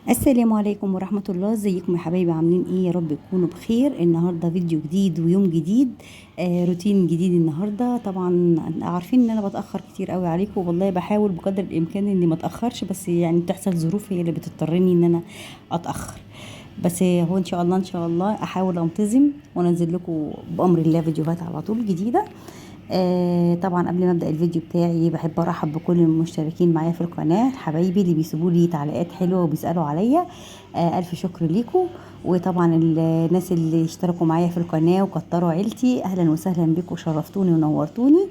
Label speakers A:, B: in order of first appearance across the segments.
A: السلام عليكم ورحمة الله. ازيكم يا حبايبي؟ عاملين ايه؟ يا رب تكونوا بخير. النهاردة فيديو جديد ويوم جديد، روتين جديد. النهاردة طبعا عارفين ان انا بتأخر كتير قوي عليكم، والله بحاول بقدر الامكان اني ما اتأخرش، بس يعني بتحصل ظروف هي اللي بتضطرني ان انا اتأخر. بس هو ان شاء الله احاول انتظم وانزل لكم بامر الله فيديوهات على طول جديدة. طبعا قبل ما ابدا الفيديو بتاعي بحب ارحب بكل المشتركين معايا في القناه، حبايبي اللي بيسيبوا لي تعليقات حلوه وبيسالوا عليا. الف شكر ليكم. وطبعا الناس اللي اشتركوا معايا في القناه وكتروا عيلتي، اهلا وسهلا بكم، شرفتوني ونورتوني.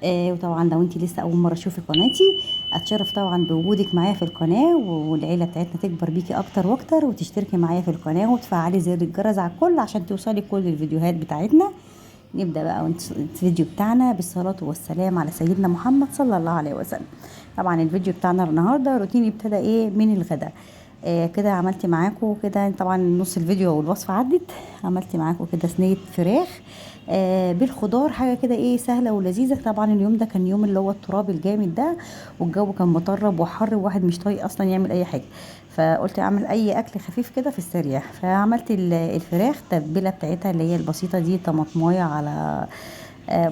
A: وطبعا لو انت لسه اول مره تشوفي قناتي، اتشرف طبعا بوجودك معايا في القناه، والعيله بتاعتنا تكبر بيكي اكتر واكتر، وتشتركي معايا في القناه وتفعلي زر الجرس على الكل عشان توصلي كل الفيديوهات بتاعتنا. نبدأ بقى الفيديو بتاعنا بالصلاة والسلام على سيدنا محمد صلى الله عليه وسلم. طبعا الفيديو بتاعنا النهاردة روتيني ابتدى ايه من الغداء. كده عملت معاكم كده، طبعا نص الفيديو والوصفة عدت. عملت معاكم كده صينية فراخ بالخضار، حاجة كده ايه سهلة ولذيذة. طبعا اليوم ده كان يوم اللي هو التراب الجامد ده، والجو كان مطرب وحر، وواحد مش طايق اصلا يعمل اي حاجة. فقلت اعمل اي اكل خفيف كده في السريع، فعملت الفراخ التتبيله بتاعتها اللي هي البسيطه دي، طماطمايه على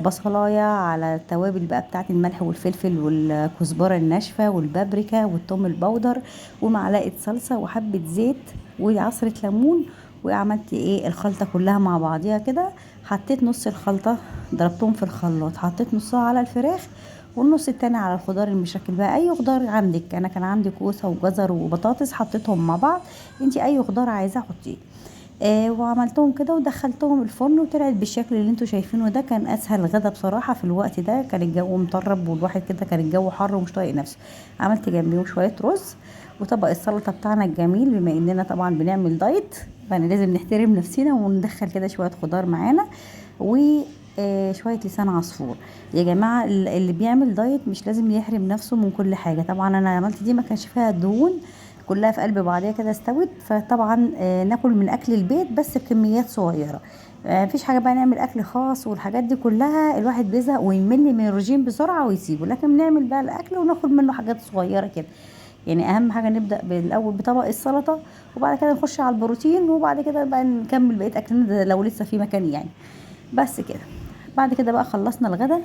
A: بصلايه، على التوابل بقى بتاعت الملح والفلفل والكزبره الناشفه والبابريكا والثوم البودر، ومعلقه صلصه وحبه زيت وعصره ليمون. وعملت ايه الخلطه كلها مع بعضيها كده. حطيت نص الخلطه، ضربتهم في الخلاط، حطيت نصها على الفراخ والنص التاني على الخضار المشكل بقى، اي خضار عندك. انا كان عندي كوسه وجزر وبطاطس، حطيتهم مع بعض. انتي اي خضار عايزاه حطيه. وعملتهم كده ودخلتهم الفرن، وطلعت بالشكل اللي انتوا شايفينه ده. كان اسهل غدا بصراحه في الوقت ده، كان الجو مطرب والواحد كده كان الجو حر ومش طايق نفسه. عملت جنبيهم شويه رز وطبق السلطه بتاعنا الجميل، بما اننا طبعا بنعمل دايت، فانا لازم نحترم نفسنا وندخل كده شويه خضار معانا و شويه لسان عصفور. يا جماعه اللي بيعمل دايت مش لازم يحرم نفسه من كل حاجه. طبعا انا عملت دي ما كانش فيها دهون، كلها في قلب بعضيها كده استوت. فطبعا ناكل من اكل البيت بس بكميات صغيره. مفيش حاجه بقى نعمل اكل خاص والحاجات دي كلها، الواحد بيزهق ويمل من الرجيم بسرعه ويسيبه. لكن بنعمل بقى الاكل وناخد منه حاجات صغيره كده. يعني اهم حاجه نبدا بالاول بطبق السلطه، وبعد كده نخش على البروتين، وبعد كده بقى نكمل بقيه اكلنا ده لو لسه في مكان يعني. بس كده. بعد كده بقى خلصنا الغدا.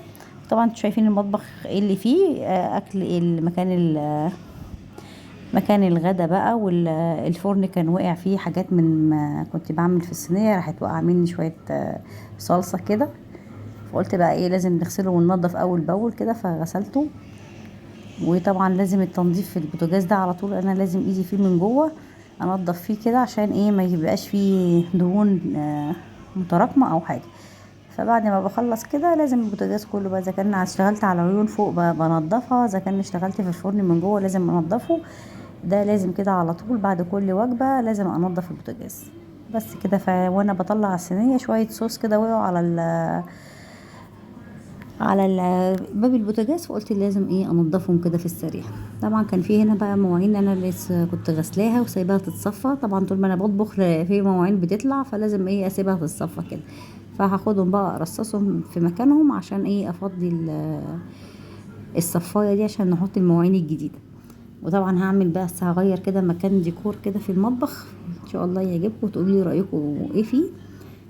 A: طبعا انتوا شايفين المطبخ ايه اللي فيه اكل، إيه مكان الغدا بقى. والفرن كان وقع فيه حاجات من ما كنت بعمل في الصينيه، راحت وقع مني شويه صلصه كده. فقلت بقى ايه لازم نغسله وننضف اول باول كده، فغسلته. وطبعا لازم التنظيف في البوتاجاز ده على طول، انا لازم ايدي فيه من جوه انضف فيه كده، عشان ايه ما يبقاش فيه دهون متراكمه او حاجه. فبعد ما بخلص كده لازم البوتاجاز كله بقى، اذا كان اشتغلت على عيون فوق بنضفها، اذا كان اشتغلت في الفرن من جوه لازم انضفه. ده لازم كده على طول بعد كل وجبه لازم انضف البوتاجاز. بس كده. وانا بطلع الصينيه شويه صوص كده وقعوا باب البوتاجاز، فقلت لازم ايه انضفهم كده في السريع. طبعا كان في هنا بقى مواعين انا لسه كنت غسلاها وسايباها تتصفى. طبعا طول ما انا بطبخ في مواعين بتطلع، فلازم ايه اسيبها تتصفى كده. فهاخدهم بقى ارصصهم في مكانهم، عشان ايه افضي الصفايه دي عشان نحط المواعين الجديده. وطبعا هعمل بس هغير كده مكان ديكور كده في المطبخ، ان شاء الله يعجبكم وتقولوا لي رايكم ايه فيه.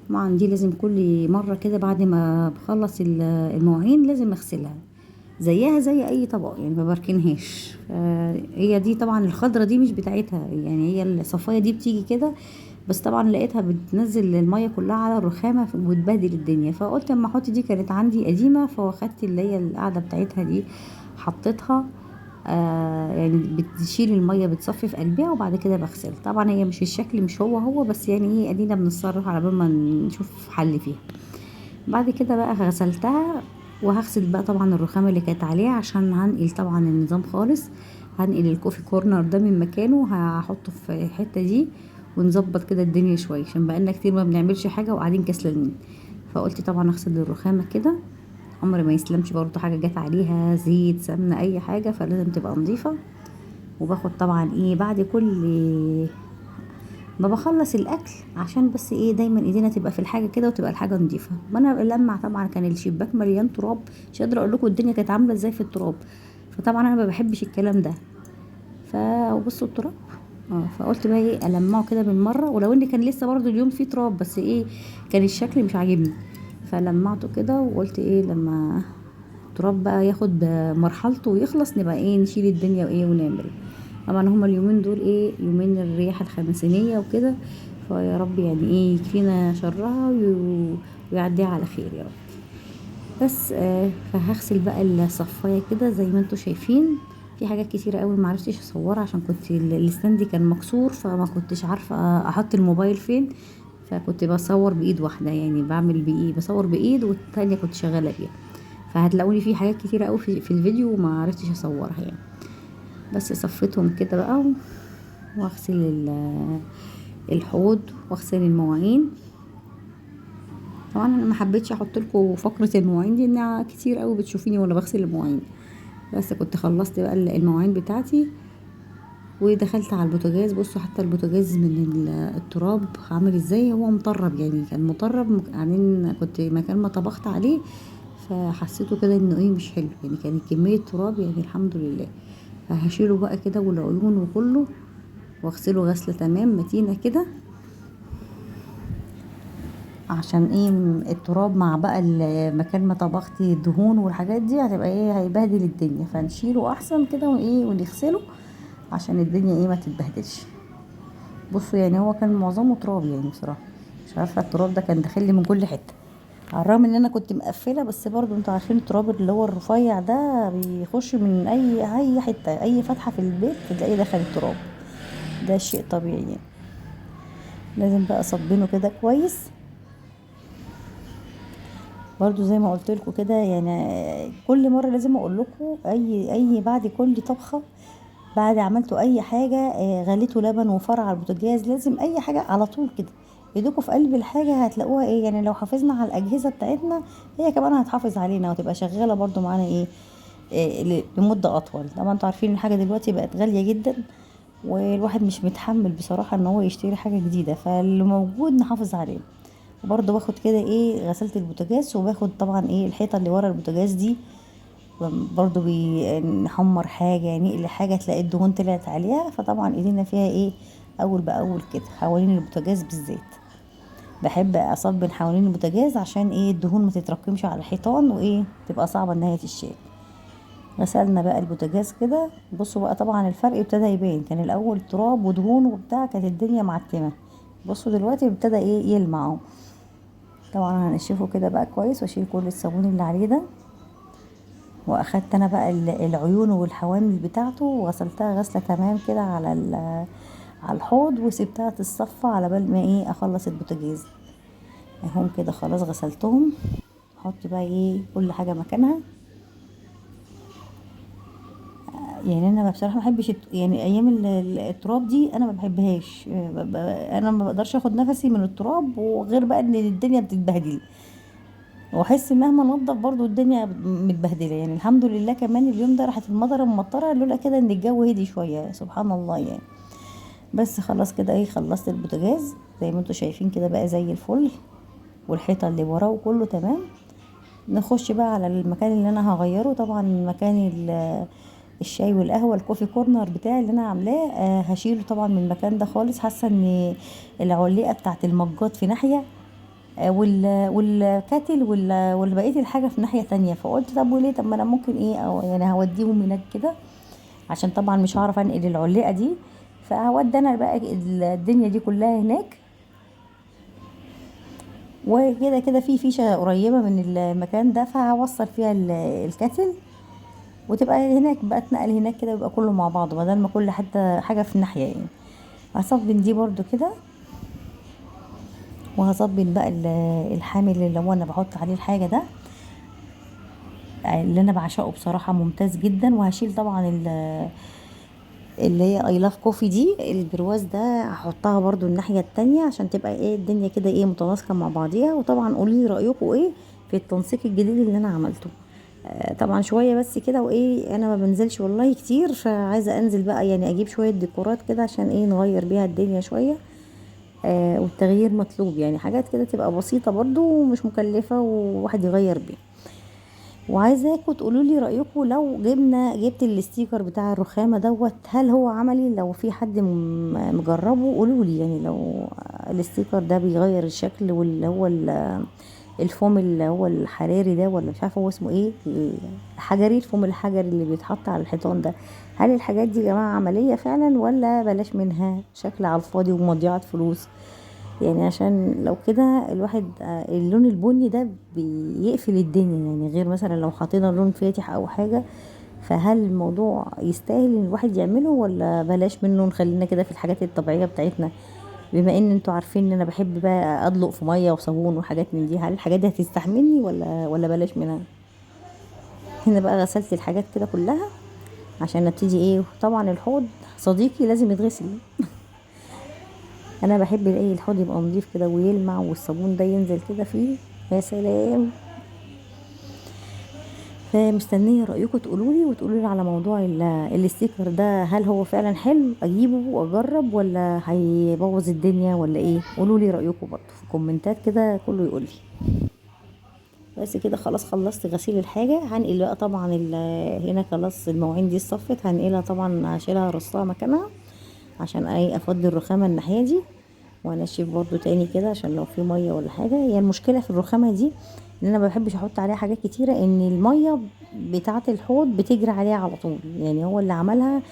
A: طبعا دي لازم كل مره كده بعد ما بخلص المواعين لازم اغسلها، زيها زي اي طبق يعني ما بركنهاش. هي دي طبعا الخضره دي مش بتاعتها، يعني هي الصفايه دي بتيجي كده. بس طبعا لقيتها بتنزل الميه كلها على الرخامه وتبهدل الدنيا، فقلت اما احط دي، كانت عندي قديمه فاخدت اللي هي القاعده بتاعتها دي حطيتها. يعني بتشيل الميه بتصفي في قلبها وبعد كده بغسل. طبعا هي مش الشكل مش هو بس يعني ايه ادينا بنتصرف على بال ما نشوف حل فيها. بعد كده بقى غسلتها، وهغسل بقى طبعا الرخامة اللي كانت عليها، عشان هنقل طبعا النظام خالص. هنقل الكوفي كورنر ده من مكانه، هحطه في الحتة دي، ونظبط كده الدنيا شوية، عشان بقالنا كتير ما بنعملش حاجة وقاعدين كسلانين. فقلت طبعا اغسل الرخامة كده، عمر ما يسلمش برضو حاجة جت عليها زيت سمنة اي حاجة، فلازم تبقى نظيفة. وباخد طبعا ايه بعد كل ما بخلص الاكل، عشان بس ايه دايما ايدينا تبقى في الحاجه كده وتبقى الحاجه نظيفه. ما انا لما طبعا كان الشباك مليان تراب، مش قادره اقول لكم الدنيا كانت عامله ازاي في التراب. فطبعا انا ما بحبش الكلام ده. فبصوا التراب فقلت بقى ايه المعه كده بالمره، ولو ان كان لسه برضو اليوم فيه تراب، بس ايه كان الشكل مش عاجبني. فلمعته كده وقلت ايه لما التراب بقى ياخد مرحلته ويخلص نبقى ايه نشيل الدنيا وايه ونعمل. طبعا هما اليومين دول ايه يومين الرياح الخمسينية وكده، فيا رب يعني ايه يكفينا شرها ويعديها على خير يا رب. بس فهغسل بقى الصفايه كده زي ما انتوا شايفين. في حاجات كتيرة قوي معرفتش اصورها عشان كنت الستاند كان مكسور، فما كنتش عارفه احط الموبايل فين، فكنت بصور بايد واحده، يعني بعمل بايد بصور بايد والتانية كنت شغاله بيها. فهتلاقوني في حاجات كتيرة قوي في الفيديو وما عرفتش اصورها يعني. بس صفيتهم كده بقى واغسل الحوض واغسل المواعين. طبعا انا ما حبيتش احط لكم فقره المواعين دي انها كتير قوي بتشوفيني وانا بغسل المواعين، بس كنت خلصت بقى المواعين بتاعتي ودخلت على البوتاجاز. بصوا حتى البوتاجاز من التراب عامل ازاي، هو مطرب يعني كان مطرب، بعدين كنت مكان ما طبخت عليه فحسيته كده انه ايه مش حلو، يعني كانت كميه تراب يعني الحمد لله. فهشيله بقى كده والعيون وكله واغسله غسله تمام متينه كده، عشان ايه التراب مع بقى مكان ما طبختي الدهون والحاجات دي هتبقى ايه هيبهدل الدنيا، فنشيله احسن كده وايه ونغسله عشان الدنيا ايه ما تتبهدلش. بصوا يعني هو كان معظمه تراب يعني بصراحه، مش عارفه التراب ده كان داخل لي من كل حته، على الرغم ان انا كنت مقفله، بس برضو انتوا عارفين التراب اللي هو الرفيع ده بيخش من اي حته، اي فتحه في البيت تلاقيه دخل التراب، ده شيء طبيعي يعني. لازم بقى اصبنه كده كويس. برضو زي ما قلت لكم كده يعني كل مره لازم اقول لكم اي بعد كل طبخه، بعد عملتوا اي حاجه غليتوا لبن وفرع على البوتاجاز، لازم اي حاجه على طول كده ايدكم في قلب الحاجه هتلاقوها ايه، يعني لو حافظنا على الاجهزه بتاعتنا هي كمان هتحافظ علينا وتبقى شغاله برضو معانا ايه لمده اطول. طبعا انتوا عارفين الحاجه دلوقتي بقت غاليه جدا، والواحد مش متحمل بصراحه ان هو يشتري حاجه جديده، فاللي موجود نحافظ عليه. وبرضه باخد كده ايه غسلت البوتاجاز، وباخد طبعا ايه الحيطه اللي ورا البوتاجاز دي برضو بنحمر حاجة يعني نقلي حاجة تلاقي الدهون طلعت عليها، فطبعا ايدينا فيها ايه اول باول كده حوالين البوتاجاز بالذات. بحب اصبن حوالين البوتاجاز عشان ايه الدهون ما تتراكمش على الحيطان وايه تبقى صعبة ان هي تتشال. غسلنا بقى البوتاجاز كده. بصوا بقى طبعا الفرق ابتدى يبان، كان الاول تراب ودهون وبتاع كانت الدنيا معتمة، بصوا دلوقتي ابتدى ايه يلمع اهو. طبعا هنشفه كده بقى كويس واشيل كل الصابون اللي عليه ده. واخدت انا بقى العيون والحوامل بتاعته وغسلتها غسله تمام كده على الحوض، وسبتها تتصفى على بال ما ايه اخلص البوتاجاز. اهم كده خلاص غسلتهم. احط بقى ايه كل حاجه مكانها. يعني انا بصراحه ما بحبش يعني ايام التراب دي انا ما بحبهاش، انا ما بقدرش اخد نفسي من التراب، وغير بقى ان الدنيا بتتبهدل، واحس مهما نضف برضو الدنيا متبهدله. يعني الحمد لله كمان اليوم ده راحت المطره ممطره، لولا كده ان الجو هدي شويه سبحان الله يعني. بس خلاص كده ايه خلصت البوتاجاز زي ما انتوا شايفين كده بقى زي الفل، والحيطه اللي وراه وكله تمام. نخش بقى على المكان اللي انا هغيره، طبعا مكان الشاي والقهوه الكوفي كورنر بتاعي اللي انا عاملاه هشيله طبعا من المكان ده خالص. حاسه ان العليقه بتاعت المجات في ناحيه والكاتل والبقيه الحاجه في ناحيه تانية، فقلت طب وليه، طب ما انا ممكن ايه او يعني هوديهم هناك كده، عشان طبعا مش هعرف انقل العلقه دي، فهودي انا بقى الدنيا دي كلها هناك. وكده كده في فيشه قريبه من المكان ده فهوصل فيها الكاتل، وتبقى هناك بقى اتنقل هناك كده ويبقى كله مع بعضه بدل ما كل حتى حاجه في ناحيه يعني. هصبن دي برضو كده، وهصبن بقى الحامل اللي هو انا بحط عليه الحاجه ده اللي انا بعشقه بصراحه ممتاز جدا. وهشيل طبعا اللي هي اي لاف كوفي دي البرواز ده هحطها برضو الناحيه التانية عشان تبقى ايه الدنيا كده ايه متناسقه مع بعضيها. وطبعا قولي لي رايكم ايه في التنسيق الجديد اللي انا عملته. طبعا شويه بس كده وايه انا ما بنزلش والله كتير، فعايزه انزل بقى يعني اجيب شويه ديكورات كده عشان ايه نغير بيها الدنيا شويه. والتغيير مطلوب يعني حاجات كده تبقى بسيطه برضو ومش مكلفه وواحد يغير بيها. وعايزاكم تقولوا لي رايكم لو جبت الاستيكر بتاع الرخامه دوت، هل هو عملي؟ لو في حد مجربه قولوا لي، يعني لو الاستيكر ده بيغير الشكل، واللي هو الفوم اللي هو الحراري ده، ولا مش عارفه هو اسمه ايه، الحجري، الفوم الحجري اللي بيتحط على الحيطان ده، هل الحاجات دي يا جماعه عمليه فعلا ولا بلاش منها، شكل على الفاضي ومضيعه فلوس؟ يعني عشان لو كده الواحد اللون البني ده بيقفل الدنيا، يعني غير مثلا لو حطينا لون فاتح او حاجه، فهل الموضوع يستاهل ان الواحد يعمله ولا بلاش منه، نخلينا كده في الحاجات الطبيعيه بتاعتنا؟ بما ان انتوا عارفين ان انا بحب بقى ادلق في ميه وصابون وحاجات من دي، هل الحاجات دي هتستحملني ولا بلاش منها؟ هنا بقى غسلت الحاجات كده كلها عشان ابتدي ايه. طبعا الحوض صديقي لازم يتغسل، انا بحب الاقي الحوض يبقى نظيف كده ويلمع، والصابون ده ينزل كده فيه، يا سلام. فمستنيه رايكم تقولوا لي على موضوع الاستيكر ده، هل هو فعلا حلو اجيبه واجرب ولا هيبوظ الدنيا ولا ايه؟ قولوا لي رايكم برضه في الكومنتات كده، كله يقول لي. بس كده خلاص خلصت غسيل الحاجه، هنقل بقى طبعا هنا خلاص المواعين دي اتصفت، هنقلها طبعا، هشيلها ارصها مكانها عشان ايه افضي الرخامه الناحيه دي، وانشف برضو تاني كده عشان لو في ميه ولا حاجه. هي المشكله في الرخامه دي ان انا ما بحبش احط عليها حاجات كتيره، ان الميه بتاعه الحوض بتجري عليها على طول، يعني هو اللي عملها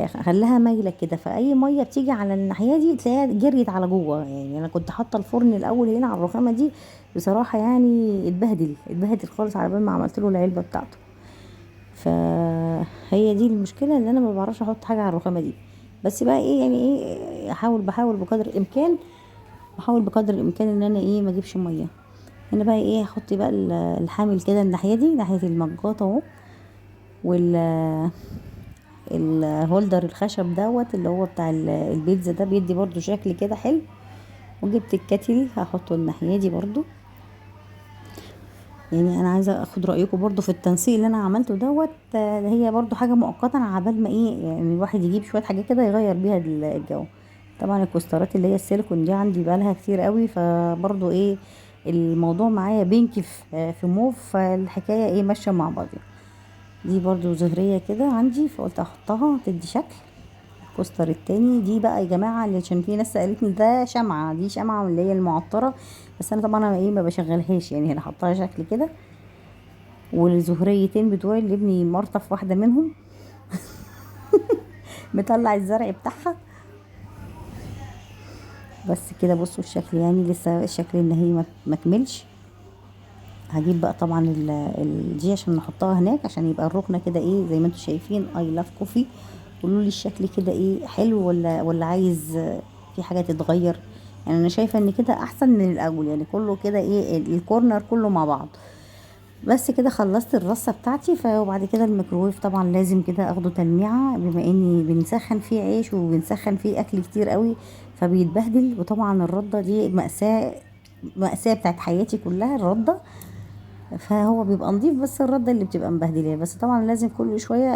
A: خلاها مايله كده، فاي ميه بتيجي على الناحيه دي تلاقيها جريت على جوه. يعني انا كنت حاطه الفرن الاول هنا على الرخامه دي بصراحه، يعني اتبهدل خالص على بال ما عملت له العلبه بتاعته. فهي دي المشكله، ان انا ما بعرفش احط حاجه على الرخامه دي. بس بقى ايه، يعني ايه، بحاول بقدر الامكان ان انا ايه ما اجيبش ميه. هنا بقى ايه، هحط بقى الحامل كده الناحيه دي، ناحيه المجات اهو، وال الهولدر الخشب دوت اللي هو بتاع البيتزا ده، بيدي برضو شكل كده حلو. وجبت الكاتل هحطه الناحيه دي برضو. يعني انا عايزه اخد رايكم برضو في التنسيق اللي انا عملته دوت، هي برضو حاجه مؤقته عبال ما ايه، يعني الواحد يجيب شويه حاجات كده يغير بيها الجو. طبعا الكوسترات اللي هي السيليكون دي عندي بقالها كتير قوي، فبرضو ايه الموضوع معايا بينك في موف، فالحكايه ايه ماشيه مع بعضها. دي برضو زهريه كده عندي، فقلت احطها تدي شكل. الكوستر التاني دي بقى يا جماعه، عشان في ناس سالتني ده شمعه، دي شمعه اللي هي المعطره، بس انا طبعا ايه ما بشغلهاش، يعني انا حطها شكل كده. والزهريتين بتوعي اللي ابني مرطف واحده منهم مطلع الزرع بتاعها. بس كده بصوا الشكل، يعني لسه الشكل النهائي ما كملش. هجيب بقى طبعا دي عشان نحطها هناك، عشان يبقى الركنه كده ايه زي ما انتم شايفين، اي لاف كوفي. قولوا لي الشكل كده ايه، حلو ولا عايز في حاجه تتغير؟ يعني انا شايفه ان كده احسن من الاول، يعني كله كده ايه الكورنر كله مع بعض. بس كده خلصت الرصه بتاعتي. وبعد كده الميكروويف طبعا لازم كده اخده تلميعه، بما اني بنسخن فيه عيش وبنسخن فيه اكل كتير قوي فبيتبهدل. وطبعا الرده دي مأساة بتاعت حياتي كلها الرده، فهو بيبقى نظيف بس الرده اللي بتبقى مبهدله. بس طبعا لازم كل شويه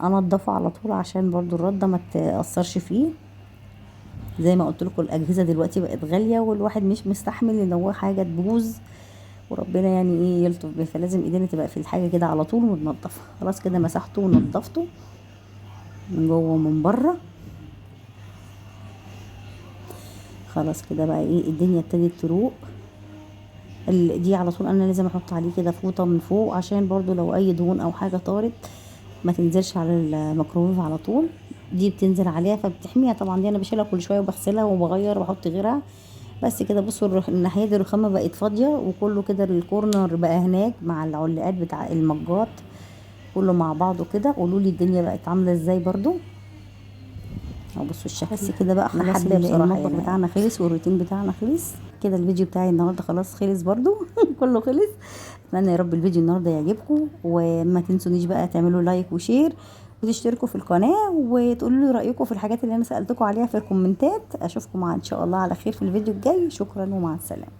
A: انضفه على طول عشان برضو الرده ما تاثرش فيه. زي ما قلت لكم الاجهزه دلوقتي بقت غاليه، والواحد مش مستحمل ان هو حاجه تبوظ، وربنا يعني ايه يلطف بيه، فلازم ايدينا تبقى في الحاجه كده على طول وننضفها. خلاص كده مسحته ونضفته من جوه ومن بره. خلاص كده بقى ايه الدنيا ابتدت تروق. دي على طول انا لازم احط عليه كده فوطه من فوق، عشان برضو لو اي دهون او حاجه طارت ما تنزلش على الميكروويف على طول. دي بتنزل عليها فبتحميها طبعا، دي انا بشيلها كل شويه وبغسلها وبغير واحط غيرها. بس كده بصوا الناحيه دي الرخامه بقت فاضيه، وكله كده الكورنر بقى هناك مع العلاقات بتاع المجات كله مع بعضه كده. قولوا لي الدنيا بقت عامله ازاي برضو. او بصوا الشكل. بس كده بقى خلاص المطبخ يعني بتاعنا خلص والروتين بتاعنا خلص كده. الفيديو بتاعي النهارده خلاص خلص برضو كله خلص. اتمنى يا رب الفيديو النهارده يعجبكم، وما تنسونيش بقى تعملوا لايك وشير وتشتركوا في القناه، وتقولوا لي رايكم في الحاجات اللي انا سالتكم عليها في الكومنتات. اشوفكم ان شاء الله على خير في الفيديو الجاي. شكرا ومع السلامه.